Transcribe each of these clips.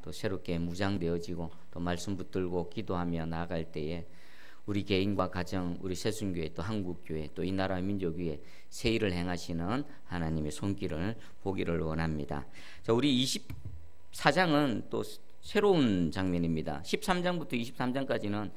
또 새롭게 무장되어지고 또 말씀 붙들고 기도하며 나아갈 때에 우리 개인과 가정, 우리 새순교회 또 한국교회 또 이 나라 민족 위에 새 일을 행하시는 하나님의 손길을 보기를 원합니다. 자, 우리 24장은 또 새로운 장면입니다. 13장부터 23장까지는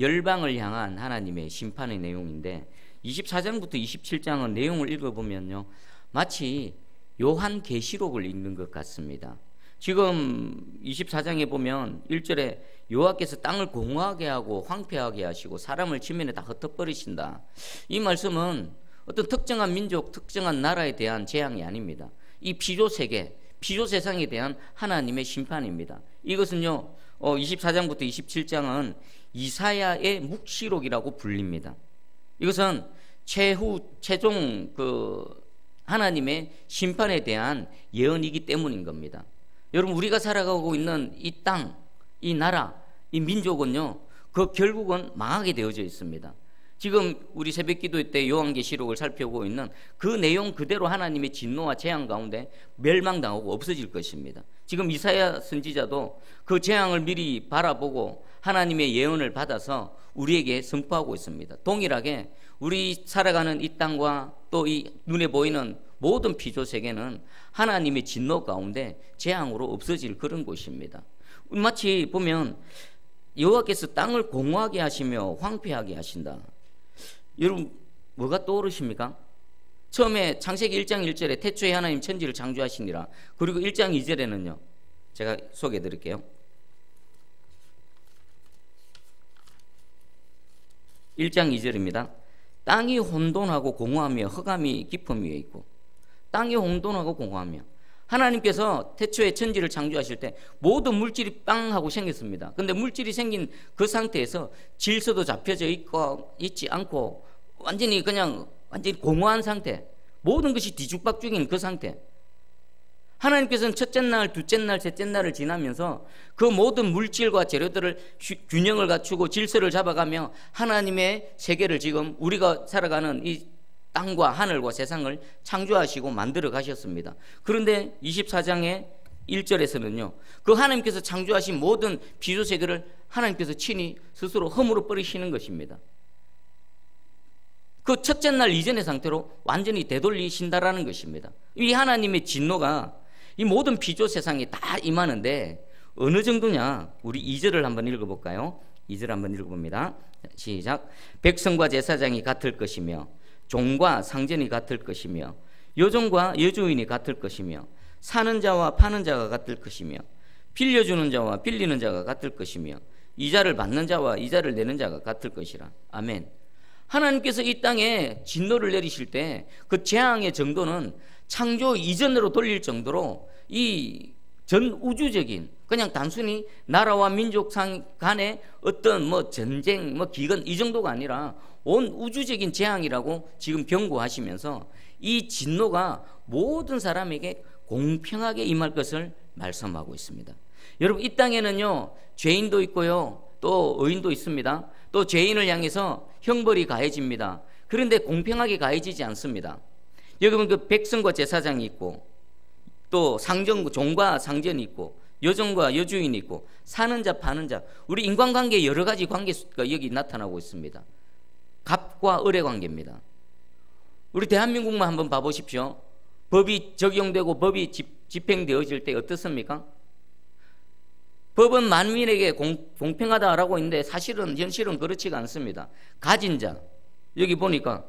열방을 향한 하나님의 심판의 내용인데 24장부터 27장은 내용을 읽어보면요, 마치 요한계시록을 읽는 것 같습니다. 지금 24장에 보면 1절에 여호와께서 땅을 공허하게 하고 황폐하게 하시고 사람을 지면에 다 흩어버리신다. 이 말씀은 어떤 특정한 민족, 특정한 나라에 대한 재앙이 아닙니다. 이 피조세계, 피조세상에 대한 하나님의 심판입니다. 이것은요, 24장부터 27장은 이사야의 묵시록이라고 불립니다. 이것은 최종 하나님의 심판에 대한 예언이기 때문인 겁니다. 여러분, 우리가 살아가고 있는 이 땅, 이 나라, 이 민족은요, 그 결국은 망하게 되어져 있습니다. 지금 우리 새벽기도 때 요한계시록을 살펴보고 있는 그 내용 그대로 하나님의 진노와 재앙 가운데 멸망당하고 없어질 것입니다. 지금 이사야 선지자도 그 재앙을 미리 바라보고 하나님의 예언을 받아서 우리에게 선포하고 있습니다. 동일하게 우리 살아가는 이 땅과 또 이 눈에 보이는 모든 피조세계는 하나님의 진노 가운데 재앙으로 없어질 그런 곳입니다. 마치 보면 여호와께서 땅을 공허하게 하시며 황폐하게 하신다. 여러분, 뭐가 떠오르십니까? 처음에 창세기 1장 1절에 태초에 하나님 천지를 창조하시니라. 그리고 1장 2절에는요, 제가 소개해 드릴게요. 1장 2절입니다. 땅이 혼돈하고 공허하며 흑암이 깊음 위에 있고. 땅이 혼돈하고 공허하며, 하나님께서 태초에 천지를 창조하실 때 모든 물질이 빵 하고 생겼습니다. 그런데 물질이 생긴 그 상태에서 질서도 잡혀져 있지 않고 완전히 공허한 상태, 모든 것이 뒤죽박죽인 그 상태. 하나님께서는 첫째 날, 둘째 날, 셋째 날을 지나면서 그 모든 물질과 재료들을 균형을 갖추고 질서를 잡아가며 하나님의 세계를 지금 우리가 살아가는 이 땅과 하늘과 세상을 창조하시고 만들어 가셨습니다. 그런데 24장의 1절에서는요, 그 하나님께서 창조하신 모든 피조세계를 하나님께서 친히 스스로 허물어 버리시는 것입니다. 그 첫째 날 이전의 상태로 완전히 되돌리신다라는 것입니다. 이 하나님의 진노가 이 모든 피조 세상에 다 임하는데 어느 정도냐? 우리 2절을 한번 읽어볼까요? 2절 한번 읽어봅니다. 시작. 백성과 제사장이 같을 것이며 종과 상전이 같을 것이며 여종과 여주인이 같을 것이며 사는 자와 파는 자가 같을 것이며 빌려주는 자와 빌리는 자가 같을 것이며 이자를 받는 자와 이자를 내는 자가 같을 것이라. 아멘. 하나님께서 이 땅에 진노를 내리실 때 그 재앙의 정도는 창조 이전으로 돌릴 정도로 이 전 우주적인, 그냥 단순히 나라와 민족 간의 어떤 전쟁, 기근 이 정도가 아니라 온 우주적인 재앙이라고 지금 경고하시면서 이 진노가 모든 사람에게 공평하게 임할 것을 말씀하고 있습니다. 여러분, 이 땅에는요, 죄인도 있고요, 또 의인도 있습니다. 또 죄인을 향해서 형벌이 가해집니다. 그런데 공평하게 가해지지 않습니다. 여러분, 그 백성과 제사장이 있고 또 종과 상전이 있고 여종과 여주인이 있고 사는 자 파는 자, 우리 인간관계 여러 가지 관계가 여기 나타나고 있습니다. 갑과 을의 관계입니다. 우리 대한민국만 한번 봐보십시오. 법이 적용되고 법이 집행되어질 때 어떻습니까? 법은 만민에게 공평하다라고 있는데 사실은 현실은 그렇지가 않습니다. 가진 자, 여기 보니까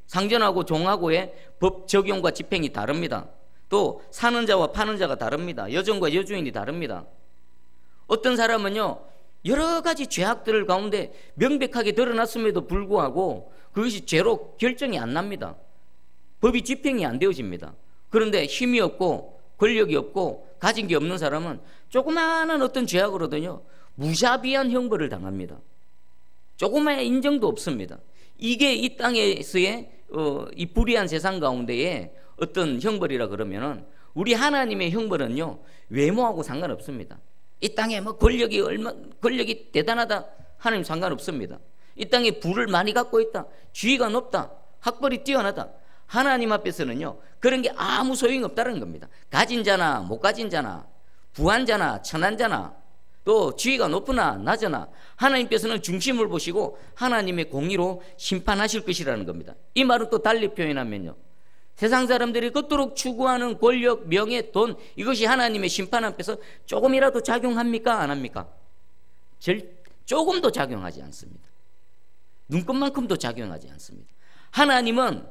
상전하고 종하고의 법 적용과 집행이 다릅니다. 또 사는 자와 파는 자가 다릅니다. 여종과 여주인이 다릅니다. 어떤 사람은요, 여러 가지 죄악들 가운데 명백하게 드러났음에도 불구하고 그것이 죄로 결정이 안 납니다. 법이 집행이 안 되어집니다. 그런데 힘이 없고 권력이 없고 가진 게 없는 사람은 조그마한 어떤 죄악으로든요, 무자비한 형벌을 당합니다. 조그마한 인정도 없습니다. 이게 이 땅에서의 이 불의한 세상 가운데의 어떤 형벌이라 그러면은, 우리 하나님의 형벌은요, 외모하고 상관없습니다. 이 땅에 권력이 대단하다 하나님 상관없습니다. 이 땅에 부를 많이 갖고 있다, 지위가 높다, 학벌이 뛰어나다, 하나님 앞에서는요 그런 게 아무 소용이 없다는 겁니다. 가진 자나 못 가진 자나, 부한 자나 천한 자나, 또 지위가 높으나 낮으나 하나님께서는 중심을 보시고 하나님의 공의로 심판하실 것이라는 겁니다. 이 말은 또 달리 표현하면요, 세상 사람들이 그토록 추구하는 권력, 명예, 돈, 이것이 하나님의 심판 앞에서 조금이라도 작용합니까? 안 합니까? 조금도 작용하지 않습니다. 눈곱만큼도 작용하지 않습니다. 하나님은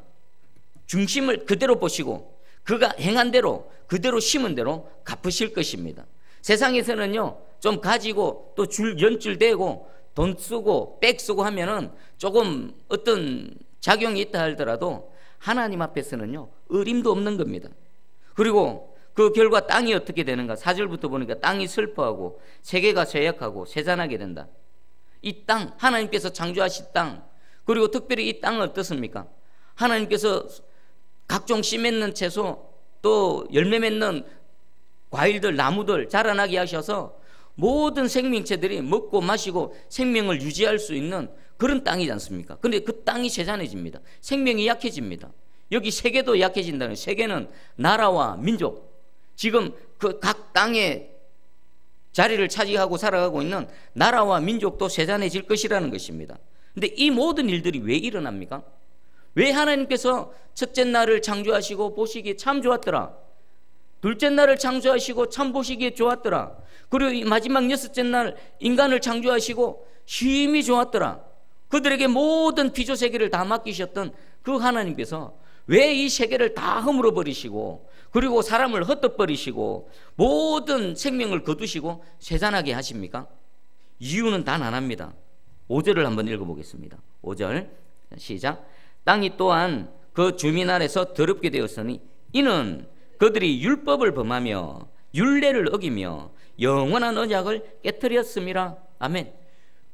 중심을 그대로 보시고 그가 행한 대로 그대로 심은 대로 갚으실 것입니다. 세상에서는요 좀 가지고 또 연줄대고 돈 쓰고 백 쓰고 하면은 조금 어떤 작용이 있다 하더라도 하나님 앞에서는요 어림도 없는 겁니다. 그리고 그 결과 땅이 어떻게 되는가? 4절부터 보니까 땅이 슬퍼하고 세계가 쇠약하고 쇠잔하게 된다. 이 땅, 하나님께서 창조하신 땅, 그리고 특별히 이 땅은 어떻습니까? 하나님께서 각종 씨 맺는 채소, 또 열매 맺는 과일들, 나무들 자라나게 하셔서 모든 생명체들이 먹고 마시고 생명을 유지할 수 있는 그런 땅이지 않습니까? 그런데 그 땅이 쇠잔해집니다. 생명이 약해집니다. 여기 세계도 약해진다는, 세계는 나라와 민족, 지금 그 각 땅에 자리를 차지하고 살아가고 있는 나라와 민족도 쇠잔해질 것이라는 것입니다. 그런데 이 모든 일들이 왜 일어납니까? 왜 하나님께서 첫째 날을 창조하시고 보시기에 참 좋았더라, 둘째 날을 창조하시고 참 보시기에 좋았더라, 그리고 이 마지막 여섯째 날 인간을 창조하시고 심히 좋았더라, 그들에게 모든 피조 세계를 다 맡기셨던 그 하나님께서 왜 이 세계를 다 허물어 버리시고 그리고 사람을 흩어버리시고 모든 생명을 거두시고 쇠잔하게 하십니까? 이유는 단 하나입니다. 5절을 한번 읽어보겠습니다. 5절 시작. 땅이 또한 그 주민 아래서 더럽게 되었으니 이는 그들이 율법을 범하며 율례를 어기며 영원한 언약을 깨뜨렸음이라. 아멘.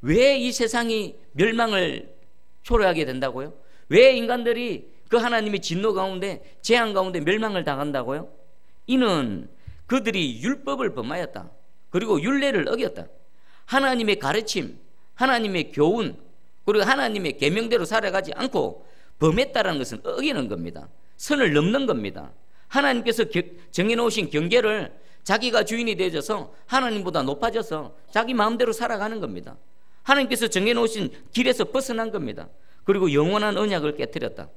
왜 이 세상이 멸망을 초래하게 된다고요? 왜 인간들이 그 하나님의 진노 가운데, 재앙 가운데 멸망을 당한다고요? 이는 그들이 율법을 범하였다. 그리고 율례를 어겼다. 하나님의 가르침, 하나님의 교훈, 그리고 하나님의 계명대로 살아가지 않고 범했다는 것은 어기는 겁니다. 선을 넘는 겁니다. 하나님께서 정해놓으신 경계를 자기가 주인이 되어져서 하나님보다 높아져서 자기 마음대로 살아가는 겁니다. 하나님께서 정해놓으신 길에서 벗어난 겁니다. 그리고 영원한 언약을 깨뜨렸다.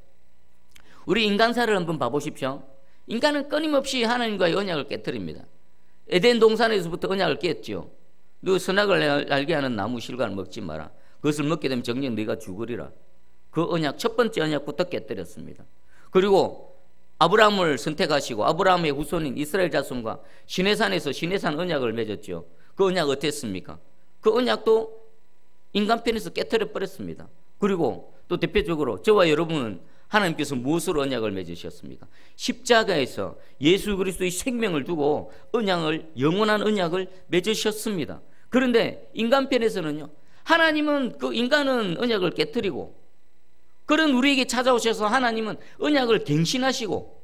우리 인간사를 한번 봐보십시오. 인간은 끊임없이 하나님과의 언약을 깨뜨립니다. 에덴 동산에서부터 언약을 깼죠. 너 선악을 알게 하는 나무 실과를 먹지 마라. 그것을 먹게 되면 정녕 네가 죽으리라. 그 언약, 첫 번째 언약부터 깨뜨렸습니다. 그리고 아브라함을 선택하시고 아브라함의 후손인 이스라엘 자손과 시내산에서 시내산 언약을 맺었죠. 그 언약 어땠습니까? 그 언약도 인간편에서 깨뜨려 버렸습니다. 그리고 또 대표적으로 저와 여러분은 하나님께서 무엇으로 언약을 맺으셨습니까? 십자가에서 예수 그리스도의 생명을 두고 언약을, 영원한 언약을 맺으셨습니다. 그런데 인간편에서는요, 하나님은 그 인간은 언약을 깨뜨리고 그런 우리에게 찾아오셔서 하나님은 언약을 갱신하시고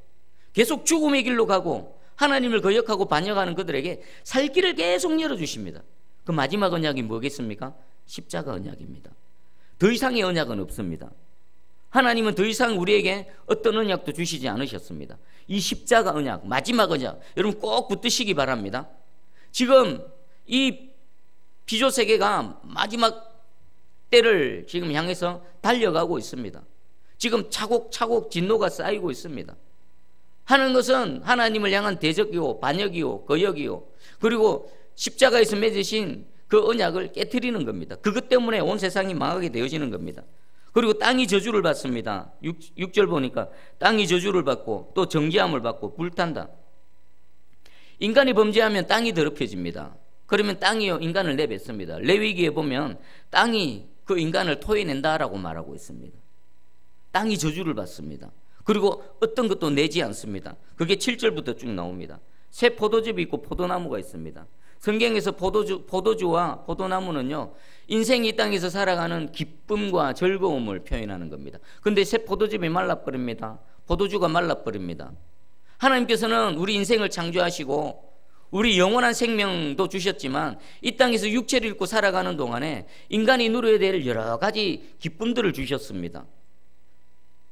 계속 죽음의 길로 가고 하나님을 거역하고 반역하는 그들에게 살 길을 계속 열어주십니다. 그 마지막 언약이 뭐겠습니까? 십자가 언약입니다. 더 이상의 언약은 없습니다. 하나님은 더 이상 우리에게 어떤 언약도 주시지 않으셨습니다. 이 십자가 언약, 마지막 언약, 여러분 꼭 붙드시기 바랍니다. 지금 이 피조세계가 마지막 때를 지금 향해서 달려가고 있습니다. 지금 차곡차곡 진노가 쌓이고 있습니다. 하는 것은 하나님을 향한 대적이요, 반역이요, 거역이요, 그리고 십자가에서 맺으신 그 언약을 깨트리는 겁니다. 그것 때문에 온 세상이 망하게 되어지는 겁니다. 그리고 땅이 저주를 받습니다. 6절 보니까 땅이 저주를 받고 또 정죄함을 받고 불탄다. 인간이 범죄하면 땅이 더럽혀집니다. 그러면 땅이요 인간을 내뱉습니다. 레위기에 보면 땅이 그 인간을 토해낸다라고 말하고 있습니다. 땅이 저주를 받습니다. 그리고 어떤 것도 내지 않습니다. 그게 7절부터 쭉 나옵니다. 새 포도즙이 있고 포도나무가 있습니다. 성경에서 포도주와 포도나무는요, 인생이 이 땅에서 살아가는 기쁨과 즐거움을 표현하는 겁니다. 그런데 새 포도즙이 말라버립니다. 포도주가 말라버립니다. 하나님께서는 우리 인생을 창조하시고 우리 영원한 생명도 주셨지만 이 땅에서 육체를 입고 살아가는 동안에 인간이 누려야 될 여러 가지 기쁨들을 주셨습니다.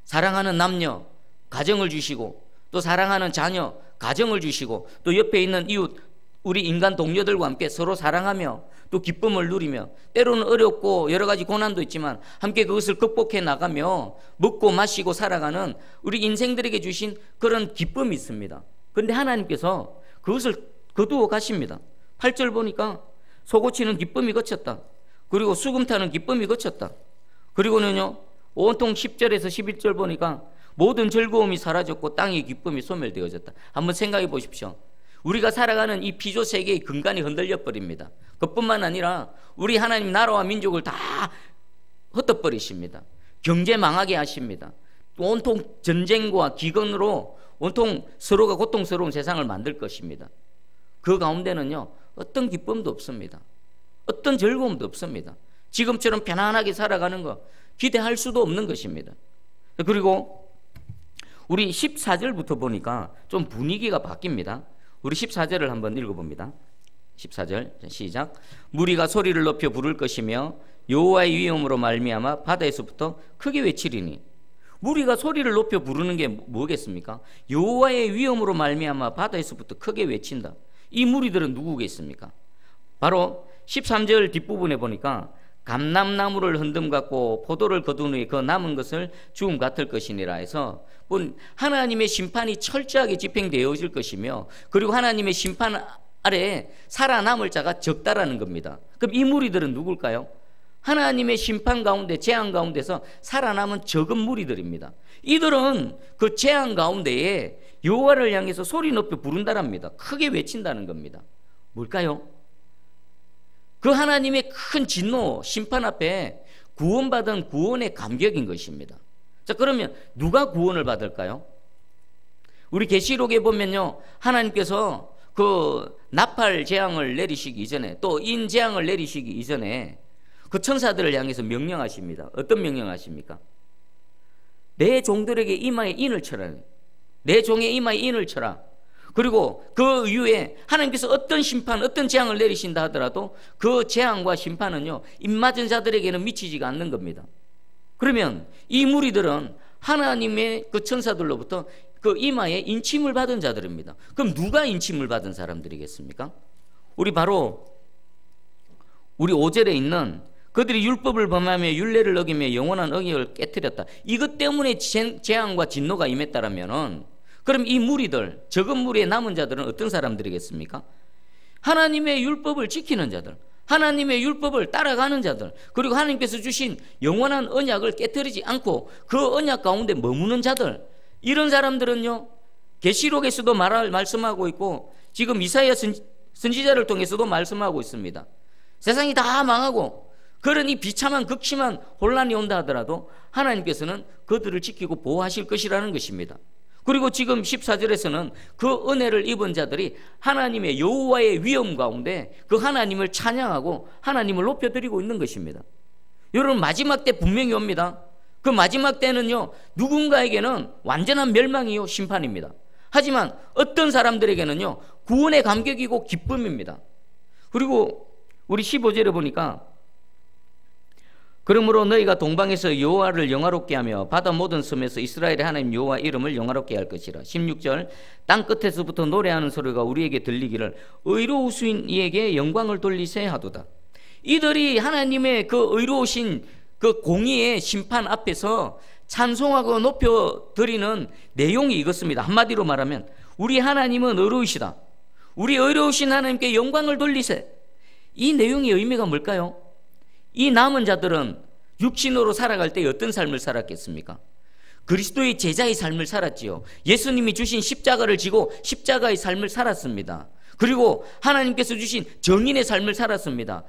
사랑하는 남녀, 가정을 주시고, 또 사랑하는 자녀, 가정을 주시고, 또 옆에 있는 이웃, 우리 인간 동료들과 함께 서로 사랑하며 또 기쁨을 누리며, 때로는 어렵고 여러 가지 고난도 있지만 함께 그것을 극복해 나가며 먹고 마시고 살아가는 우리 인생들에게 주신 그런 기쁨이 있습니다. 그런데 하나님께서 그것을 거두어 가십니다. 8절 보니까 소고치는 기쁨이 그쳤다. 그리고 수금 타는 기쁨이 그쳤다. 그리고는요, 온통 10절에서 11절 보니까 모든 즐거움이 사라졌고 땅의 기쁨이 소멸되어졌다. 한번 생각해 보십시오. 우리가 살아가는 이 피조 세계의 근간이 흔들려 버립니다. 그뿐만 아니라 우리 하나님 나라와 민족을 다 흩어버리십니다. 경제 망하게 하십니다. 온통 전쟁과 기근으로 온통 서로가 고통스러운 세상을 만들 것입니다. 그 가운데는요, 어떤 기쁨도 없습니다. 어떤 즐거움도 없습니다. 지금처럼 편안하게 살아가는 거 기대할 수도 없는 것입니다. 그리고 우리 14절부터 보니까 좀 분위기가 바뀝니다. 우리 14절을 한번 읽어봅니다. 14절 시작. 무리가 소리를 높여 부를 것이며 여호와의 위엄으로 말미암아 바다에서부터 크게 외치리니. 무리가 소리를 높여 부르는 게 뭐겠습니까? 여호와의 위엄으로 말미암아 바다에서부터 크게 외친다. 이 무리들은 누구겠습니까? 바로 13절 뒷부분에 보니까 감람나무를 흔듦 같고 포도를 거둔 후에 그 남은 것을 죽음 같을 것이니라 해서 하나님의 심판이 철저하게 집행되어질 것이며, 그리고 하나님의 심판 아래 살아남을 자가 적다라는 겁니다. 그럼 이 무리들은 누굴까요? 하나님의 심판 가운데, 재앙 가운데서 살아남은 적은 무리들입니다. 이들은 그 재앙 가운데에 여호와를 향해서 소리 높여 부른다랍니다. 크게 외친다는 겁니다. 뭘까요? 그 하나님의 큰 진노, 심판 앞에 구원받은 구원의 감격인 것입니다. 자, 그러면 누가 구원을 받을까요? 우리 계시록에 보면요, 하나님께서 그 나팔 재앙을 내리시기 이전에, 또 인 재앙을 내리시기 이전에 그 천사들을 향해서 명령하십니다. 어떤 명령하십니까? 내 종들에게 이마에 인을 쳐라. 내 종의 이마에 인을 쳐라. 그리고 그 이후에 하나님께서 어떤 심판, 어떤 재앙을 내리신다 하더라도 그 재앙과 심판은요, 입맞은 자들에게는 미치지가 않는 겁니다. 그러면 이 무리들은 하나님의 그 천사들로부터 그 이마에 인침을 받은 자들입니다. 그럼 누가 인침을 받은 사람들이겠습니까? 우리 바로 우리 5절에 있는 그들이 율법을 범하며 율례를 어기며 영원한 언약을 깨뜨렸다. 이것 때문에 재앙과 진노가 임했다라면은, 그럼 이 무리들, 적은 무리의 남은 자들은 어떤 사람들이겠습니까? 하나님의 율법을 지키는 자들, 하나님의 율법을 따라가는 자들, 그리고 하나님께서 주신 영원한 언약을 깨뜨리지 않고 그 언약 가운데 머무는 자들, 이런 사람들은요, 계시록에서도 말씀하고 있고 지금 이사야 선지자를 통해서도 말씀하고 있습니다. 세상이 다 망하고 그러니 비참한 극심한 혼란이 온다 하더라도 하나님께서는 그들을 지키고 보호하실 것이라는 것입니다. 그리고 지금 14절에서는 그 은혜를 입은 자들이 하나님의 여호와의 위엄 가운데 그 하나님을 찬양하고 하나님을 높여드리고 있는 것입니다. 여러분, 마지막 때 분명히 옵니다. 그 마지막 때는요, 누군가에게는 완전한 멸망이요, 심판입니다. 하지만 어떤 사람들에게는요, 구원의 감격이고 기쁨입니다. 그리고 우리 15절에 보니까 그러므로 너희가 동방에서 여호와를 영화롭게 하며 바다 모든 섬에서 이스라엘의 하나님 여호와 이름을 영화롭게 할 것이라. 16절 땅 끝에서부터 노래하는 소리가 우리에게 들리기를 의로우신 이에게 영광을 돌리세 하도다. 이들이 하나님의 그 의로우신 그 공의의 심판 앞에서 찬송하고 높여드리는 내용이 이것입니다. 한마디로 말하면 우리 하나님은 의로우시다. 우리 의로우신 하나님께 영광을 돌리세. 이 내용의 의미가 뭘까요? 이 남은 자들은 육신으로 살아갈 때 어떤 삶을 살았겠습니까? 그리스도의 제자의 삶을 살았지요. 예수님이 주신 십자가를 지고 십자가의 삶을 살았습니다. 그리고 하나님께서 주신 정인의 삶을 살았습니다.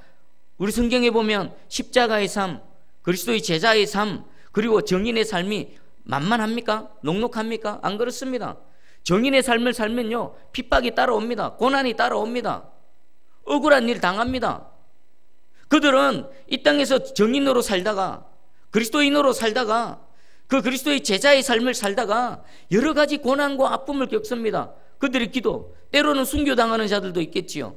우리 성경에 보면 십자가의 삶, 그리스도의 제자의 삶, 그리고 정인의 삶이 만만합니까? 녹록합니까? 안 그렇습니다. 정인의 삶을 살면요, 핍박이 따라옵니다. 고난이 따라옵니다. 억울한 일 당합니다. 그들은 이 땅에서 정인으로 살다가, 그리스도인으로 살다가, 그 그리스도의 제자의 삶을 살다가 여러 가지 고난과 아픔을 겪습니다. 그들의 기도, 때로는 순교당하는 자들도 있겠지요.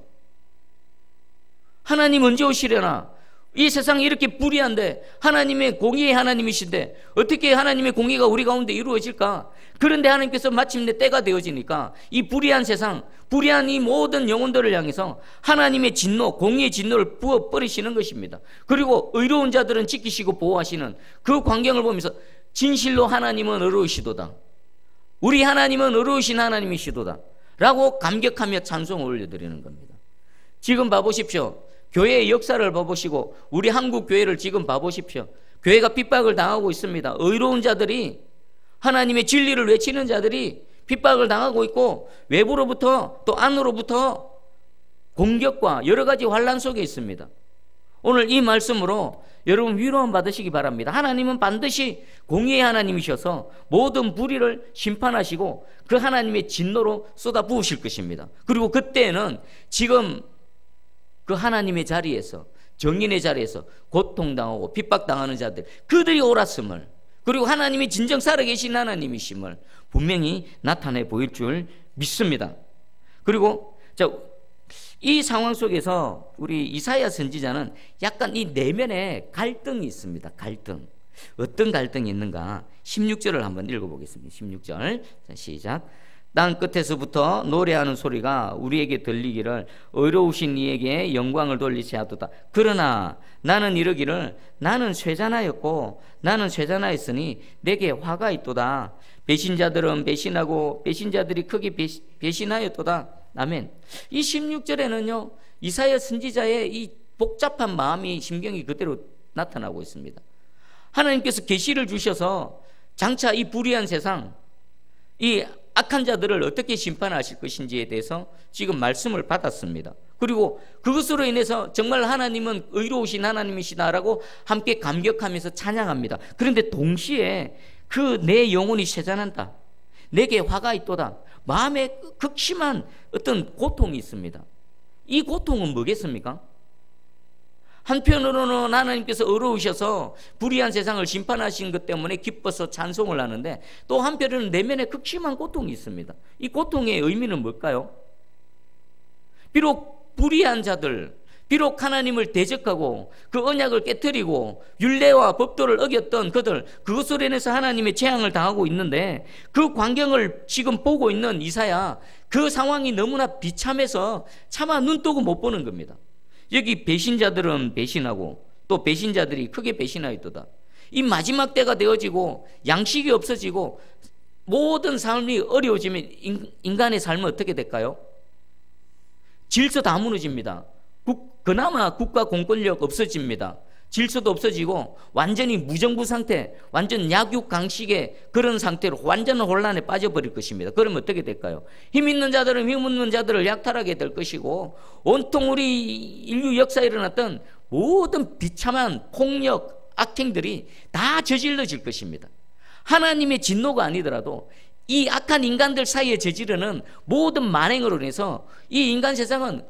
하나님 언제 오시려나? 이 세상이 이렇게 불의한데 하나님의 공의의 하나님이신데 어떻게 하나님의 공의가 우리 가운데 이루어질까? 그런데 하나님께서 마침내 때가 되어지니까 이 불의한 세상, 불의한 이 모든 영혼들을 향해서 하나님의 진노, 공의의 진노를 부어버리시는 것입니다. 그리고 의로운 자들은 지키시고 보호하시는 그 광경을 보면서 진실로 하나님은 의로우시도다, 우리 하나님은 의로우신 하나님이시도다 라고 감격하며 찬송을 올려드리는 겁니다. 지금 봐보십시오. 교회의 역사를 봐보시고 우리 한국 교회를 지금 봐보십시오. 교회가 핍박을 당하고 있습니다. 의로운 자들이, 하나님의 진리를 외치는 자들이 핍박을 당하고 있고 외부로부터 또 안으로부터 공격과 여러 가지 환난 속에 있습니다. 오늘 이 말씀으로 여러분 위로함 받으시기 바랍니다. 하나님은 반드시 공의의 하나님이셔서 모든 불의를 심판하시고 그 하나님의 진노로 쏟아부으실 것입니다. 그리고 그때는 지금 그 하나님의 자리에서, 정인의 자리에서 고통당하고 핍박당하는 자들, 그들이 옳았음을, 그리고 하나님이 진정 살아계신 하나님이심을 분명히 나타내 보일 줄 믿습니다. 그리고 이 상황 속에서 우리 이사야 선지자는 약간 이 내면에 갈등이 있습니다. 갈등. 어떤 갈등이 있는가? 16절을 한번 읽어보겠습니다. 16절. 자, 시작. 땅 끝에서부터 노래하는 소리가 우리에게 들리기를 의로우신 이에게 영광을 돌리시 하도다. 그러나 나는 이르기를 나는 쇠잔하였고 나는 쇠잔하였으니 내게 화가 있도다. 배신자들은 배신하고 배신자들이 크게 배신하였도다. 아멘. 이 16절에는요 이사야 선지자의 이 복잡한 마음이, 심경이 그대로 나타나고 있습니다. 하나님께서 계시를 주셔서 장차 이 불의한 세상, 이 악한 자들을 어떻게 심판하실 것인지에 대해서 지금 말씀을 받았습니다. 그리고 그것으로 인해서 정말 하나님은 의로우신 하나님이시다라고 함께 감격하면서 찬양합니다. 그런데 동시에 그 내 영혼이 쇠잔한다, 내게 화가 있도다, 마음에 극심한 어떤 고통이 있습니다. 이 고통은 뭐겠습니까? 한편으로는 하나님께서 의로우셔서 불의한 세상을 심판하신 것 때문에 기뻐서 찬송을 하는데, 또 한편으로는 내면에 극심한 고통이 있습니다. 이 고통의 의미는 뭘까요? 비록 불의한 자들, 비록 하나님을 대적하고 그 언약을 깨뜨리고 율례와 법도를 어겼던 그들, 그것으로 인해서 하나님의 재앙을 당하고 있는데, 그 광경을 지금 보고 있는 이사야, 그 상황이 너무나 비참해서 차마 눈 뜨고 못 보는 겁니다. 여기 배신자들은 배신하고 또 배신자들이 크게 배신하였도다. 이 마지막 때가 되어지고 양식이 없어지고 모든 삶이 어려워지면 인간의 삶은 어떻게 될까요? 질서 다 무너집니다. 그나마 국가 공권력 없어집니다. 질서도 없어지고 완전히 무정부 상태, 완전 약육강식의 그런 상태로 완전한 혼란에 빠져버릴 것입니다. 그러면 어떻게 될까요? 힘 있는 자들은 힘 없는 자들을 약탈하게 될 것이고, 온통 우리 인류 역사에 일어났던 모든 비참한 폭력, 악행들이 다 저질러질 것입니다. 하나님의 진노가 아니더라도 이 악한 인간들 사이에 저지르는 모든 만행으로 인해서 이 인간 세상은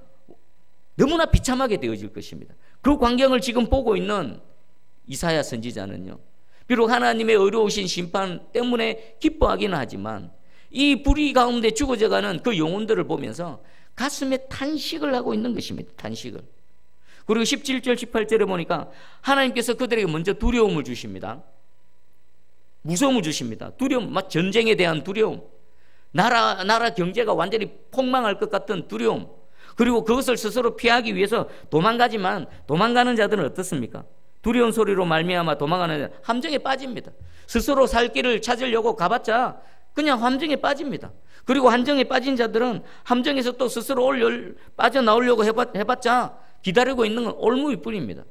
너무나 비참하게 되어질 것입니다. 그 광경을 지금 보고 있는 이사야 선지자는요, 비록 하나님의 의로우신 심판 때문에 기뻐하기는 하지만 이 불의 가운데 죽어져가는 그 영혼들을 보면서 가슴에 탄식을 하고 있는 것입니다. 탄식을. 그리고 17절 18절에 보니까 하나님께서 그들에게 먼저 두려움을 주십니다. 무서움을 주십니다. 두려움, 막 전쟁에 대한 두려움, 나라 경제가 완전히 폭망할 것 같은 두려움, 그리고 그것을 스스로 피하기 위해서 도망가지만 도망가는 자들은 어떻습니까? 두려운 소리로 말미암아 도망가는 자들은 함정에 빠집니다. 스스로 살 길을 찾으려고 가봤자 그냥 함정에 빠집니다. 그리고 함정에 빠진 자들은 함정에서 또 스스로 빠져나오려고 해봤자 기다리고 있는 건 올무이뿐입니다.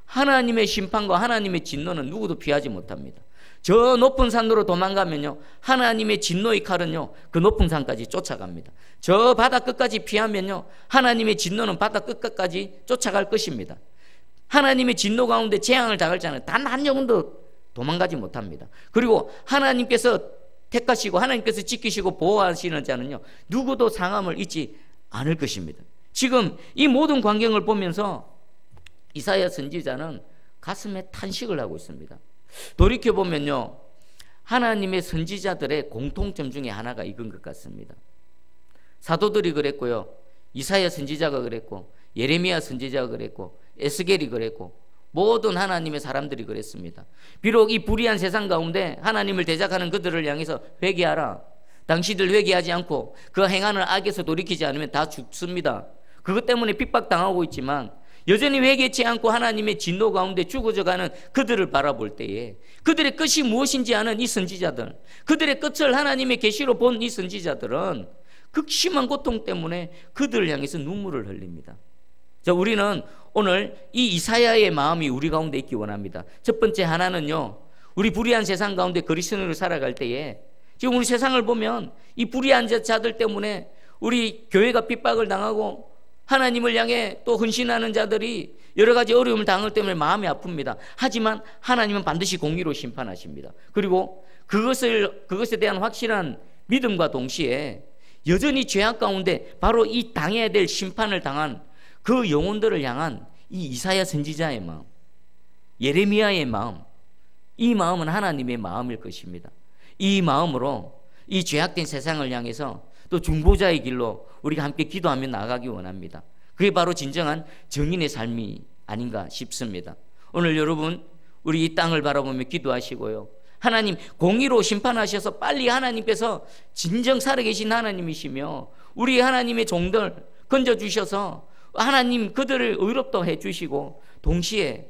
하나님의 심판과 하나님의 진노는 누구도 피하지 못합니다. 저 높은 산으로 도망가면요, 하나님의 진노의 칼은요 그 높은 산까지 쫓아갑니다. 저 바다 끝까지 피하면요, 하나님의 진노는 바다 끝까지 쫓아갈 것입니다. 하나님의 진노 가운데 재앙을 당할 자는 단 한 영혼도 도망가지 못합니다. 그리고 하나님께서 택하시고 하나님께서 지키시고 보호하시는 자는요 누구도 상함을 잊지 않을 것입니다. 지금 이 모든 광경을 보면서 이사야 선지자는 가슴에 탄식을 하고 있습니다. 돌이켜보면요, 하나님의 선지자들의 공통점 중에 하나가 이건 것 같습니다. 사도들이 그랬고요, 이사야 선지자가 그랬고, 예레미야 선지자가 그랬고, 에스겔이 그랬고 모든 하나님의 사람들이 그랬습니다. 비록 이 불의한 세상 가운데 하나님을 대적하는 그들을 향해서 회개하라. 당신들 회개하지 않고 그 행하는 악에서 돌이키지 않으면 다 죽습니다. 그것 때문에 핍박당하고 있지만 여전히 회개치 않고 하나님의 진노 가운데 죽어져가는 그들을 바라볼 때에 그들의 끝이 무엇인지 아는 이 선지자들, 그들의 끝을 하나님의 계시로 본 이 선지자들은 극심한 고통 때문에 그들을 향해서 눈물을 흘립니다. 자, 우리는 오늘 이 이사야의 마음이 우리 가운데 있기 원합니다. 첫 번째 하나는요, 우리 불의한 세상 가운데 그리스도인으로 살아갈 때에 지금 우리 세상을 보면 이 불의한 자들 때문에 우리 교회가 핍박을 당하고 하나님을 향해 또 헌신하는 자들이 여러 가지 어려움을 당할 때문에 마음이 아픕니다. 하지만 하나님은 반드시 공의로 심판하십니다. 그리고 그것에 대한 확실한 믿음과 동시에 여전히 죄악 가운데 바로 이 당해야 될 심판을 당한 그 영혼들을 향한 이 이사야 선지자의 마음, 예레미야의 마음, 이 마음은 하나님의 마음일 것입니다. 이 마음으로 이 죄악된 세상을 향해서 또 중보자의 길로 우리가 함께 기도하며 나아가기 원합니다. 그게 바로 진정한 정인의 삶이 아닌가 싶습니다. 오늘 여러분 우리 이 땅을 바라보며 기도하시고요, 하나님 공의로 심판하셔서 빨리 하나님께서 진정 살아계신 하나님이시며 우리 하나님의 종들 건져주셔서 하나님 그들을 의롭게 해주시고 동시에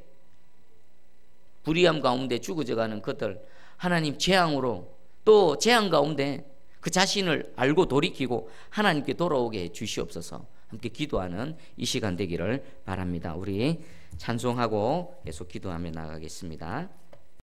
불의함 가운데 죽어져가는 그들 하나님 재앙으로 또 재앙 가운데 그 자신을 알고 돌이키고 하나님께 돌아오게 해 주시옵소서. 함께 기도하는 이 시간 되기를 바랍니다. 우리 찬송하고 계속 기도하며 나가겠습니다.